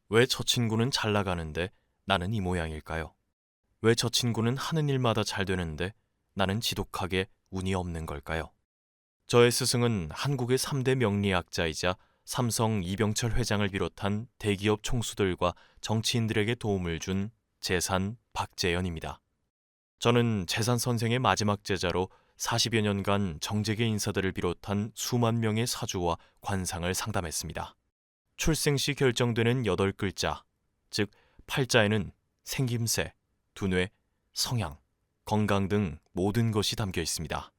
왜 저 친구는 잘 나가는데 나는 이 모양일까요? 왜 저 친구는 하는 일마다 잘 되는데 나는 지독하게 운이 없는 걸까요? 저의 스승은 한국의 3대 명리학자이자 삼성 이병철 회장을 비롯한 대기업 총수들과 정치인들에게 도움을 준 재산 박재현입니다. 저는 재산 선생의 마지막 제자로 40여 년간 정재계 인사들을 비롯한 수만 명의 사주와 관상을 상담했습니다. 출생 시 결정되는 8글자, 즉 팔자에는 생김새, 두뇌, 성향, 건강 등 모든 것이 담겨 있습니다.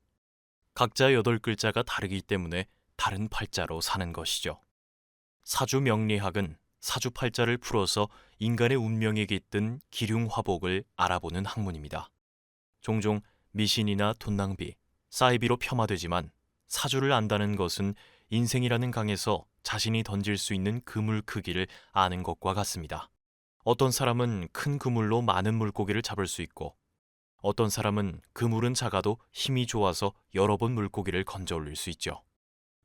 각자 8글자가 다르기 때문에 다른 팔자로 사는 것이죠. 사주 명리학은 사주 팔자를 풀어서 인간의 운명에 깃든 기륭화복을 알아보는 학문입니다. 종종 미신이나 돈 낭비, 사이비로 폄하되지만 사주를 안다는 것은 인생이라는 강에서 자신이 던질 수 있는 그물 크기를 아는 것과 같습니다. 어떤 사람은 큰 그물로 많은 물고기를 잡을 수 있고 어떤 사람은 그물은 작아도 힘이 좋아서 여러 번 물고기를 건져 올릴 수 있죠.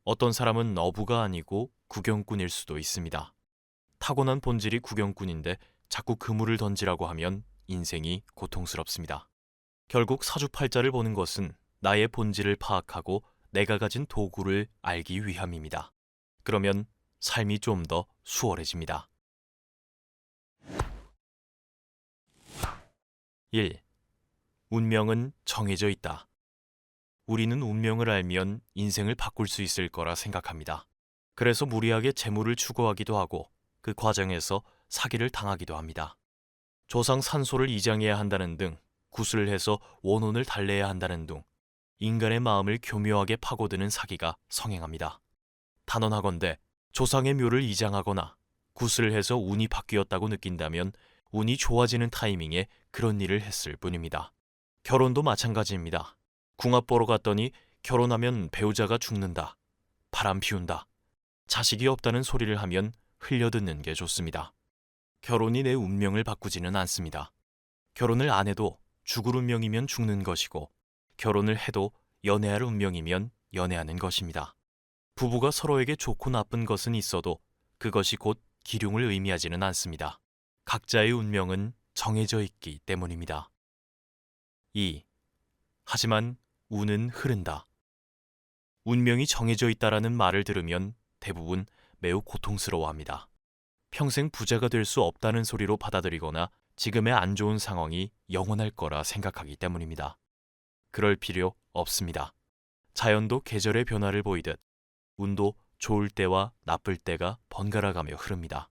어떤 사람은 어부가 아니고 구경꾼일 수도 있습니다. 타고난 본질이 구경꾼인데 자꾸 그물을 던지라고 하면 인생이 고통스럽습니다. 결국 사주팔자를 보는 것은 나의 본질을 파악하고 내가 가진 도구를 알기 위함입니다. 그러면 삶이 좀 더 수월해집니다. 1. 운명은 정해져 있다. 우리는 운명을 알면 인생을 바꿀 수 있을 거라 생각합니다. 그래서 무리하게 재물을 추구하기도 하고 그 과정에서 사기를 당하기도 합니다. 조상 산소를 이장해야 한다는 등 굿을 해서 원혼을 달래야 한다는 등 인간의 마음을 교묘하게 파고드는 사기가 성행합니다. 단언하건대 조상의 묘를 이장하거나 굿을 해서 운이 바뀌었다고 느낀다면 운이 좋아지는 타이밍에 그런 일을 했을 뿐입니다. 결혼도 마찬가지입니다. 궁합 보러 갔더니 결혼하면 배우자가 죽는다, 바람 피운다, 자식이 없다는 소리를 하면 흘려듣는 게 좋습니다. 결혼이 내 운명을 바꾸지는 않습니다. 결혼을 안 해도 죽을 운명이면 죽는 것이고 결혼을 해도 연애할 운명이면 연애하는 것입니다. 부부가 서로에게 좋고 나쁜 것은 있어도 그것이 곧 기륭을 의미하지는 않습니다. 각자의 운명은 정해져 있기 때문입니다. 2. 하지만 운은 흐른다. 운명이 정해져 있다라는 말을 들으면 대부분 매우 고통스러워합니다. 평생 부자가 될 수 없다는 소리로 받아들이거나 지금의 안 좋은 상황이 영원할 거라 생각하기 때문입니다. 그럴 필요 없습니다. 자연도 계절의 변화를 보이듯 운도 좋을 때와 나쁠 때가 번갈아가며 흐릅니다.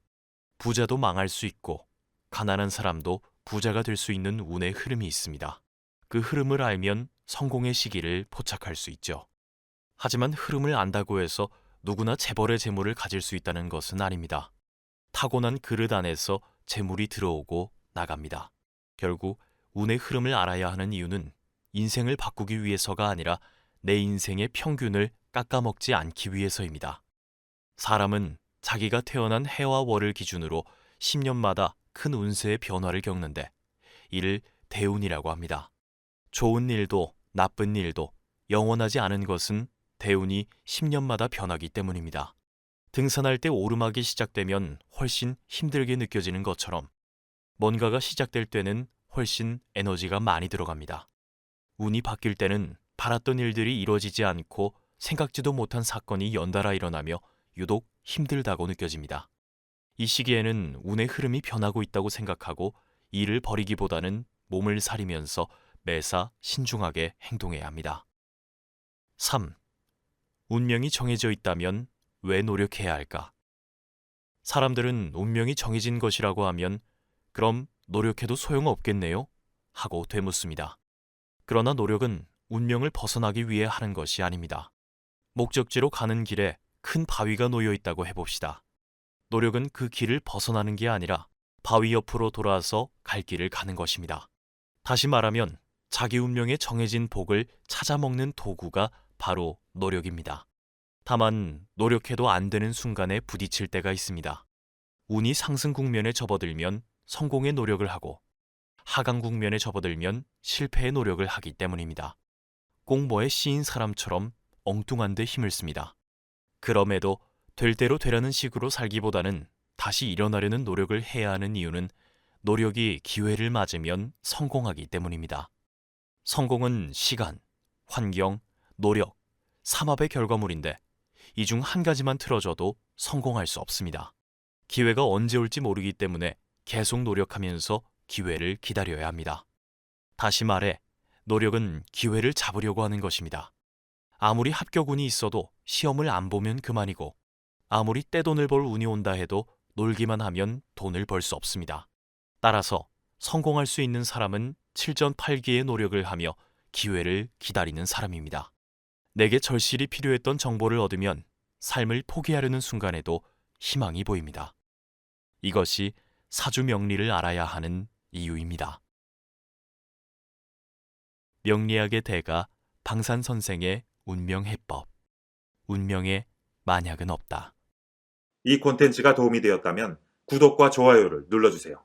부자도 망할 수 있고 가난한 사람도 부자가 될 수 있는 운의 흐름이 있습니다. 그 흐름을 알면 성공의 시기를 포착할 수 있죠. 하지만 흐름을 안다고 해서 누구나 재벌의 재물을 가질 수 있다는 것은 아닙니다. 타고난 그릇 안에서 재물이 들어오고 나갑니다. 결국 운의 흐름을 알아야 하는 이유는 인생을 바꾸기 위해서가 아니라 내 인생의 평균을 깎아먹지 않기 위해서입니다. 사람은 자기가 태어난 해와 월을 기준으로 10년마다 큰 운세의 변화를 겪는데 이를 대운이라고 합니다. 좋은 일도 나쁜 일도 영원하지 않은 것은 대운이 10년마다 변하기 때문입니다. 등산할 때 오르막이 시작되면 훨씬 힘들게 느껴지는 것처럼 뭔가가 시작될 때는 훨씬 에너지가 많이 들어갑니다. 운이 바뀔 때는 바랐던 일들이 이루어지지 않고 생각지도 못한 사건이 연달아 일어나며 유독 힘들다고 느껴집니다. 이 시기에는 운의 흐름이 변하고 있다고 생각하고 일을 벌이기보다는 몸을 사리면서 매사 신중하게 행동해야 합니다. 3. 운명이 정해져 있다면 왜 노력해야 할까? 사람들은 운명이 정해진 것이라고 하면 그럼 노력해도 소용없겠네요? 하고 되묻습니다. 그러나 노력은 운명을 벗어나기 위해 하는 것이 아닙니다. 목적지로 가는 길에 큰 바위가 놓여 있다고 해봅시다. 노력은 그 길을 벗어나는 게 아니라 바위 옆으로 돌아서 갈 길을 가는 것입니다. 다시 말하면 자기 운명에 정해진 복을 찾아먹는 도구가 바로 노력입니다. 다만 노력해도 안 되는 순간에 부딪힐 때가 있습니다. 운이 상승 국면에 접어들면 성공의 노력을 하고 하강 국면에 접어들면 실패의 노력을 하기 때문입니다. 공모에 씌인 사람처럼 엉뚱한 데 힘을 씁니다. 그럼에도 될 대로 되라는 식으로 살기보다는 다시 일어나려는 노력을 해야 하는 이유는 노력이 기회를 맞으면 성공하기 때문입니다. 성공은 시간, 환경, 노력, 삼합의 결과물인데 이 중 한 가지만 틀어져도 성공할 수 없습니다. 기회가 언제 올지 모르기 때문에 계속 노력하면서 기회를 기다려야 합니다. 다시 말해, 노력은 기회를 잡으려고 하는 것입니다. 아무리 합격운이 있어도 시험을 안 보면 그만이고, 아무리 떼돈을 벌 운이 온다 해도 놀기만 하면 돈을 벌 수 없습니다. 따라서 성공할 수 있는 사람은 칠전팔기의 노력을 하며 기회를 기다리는 사람입니다. 내게 절실히 필요했던 정보를 얻으면 삶을 포기하려는 순간에도 희망이 보입니다. 이것이 사주 명리를 알아야 하는 이유입니다. 명리학의 대가 방산 선생의 운명해법. 운명에 만약은 없다. 이 콘텐츠가 도움이 되었다면 구독과 좋아요를 눌러주세요.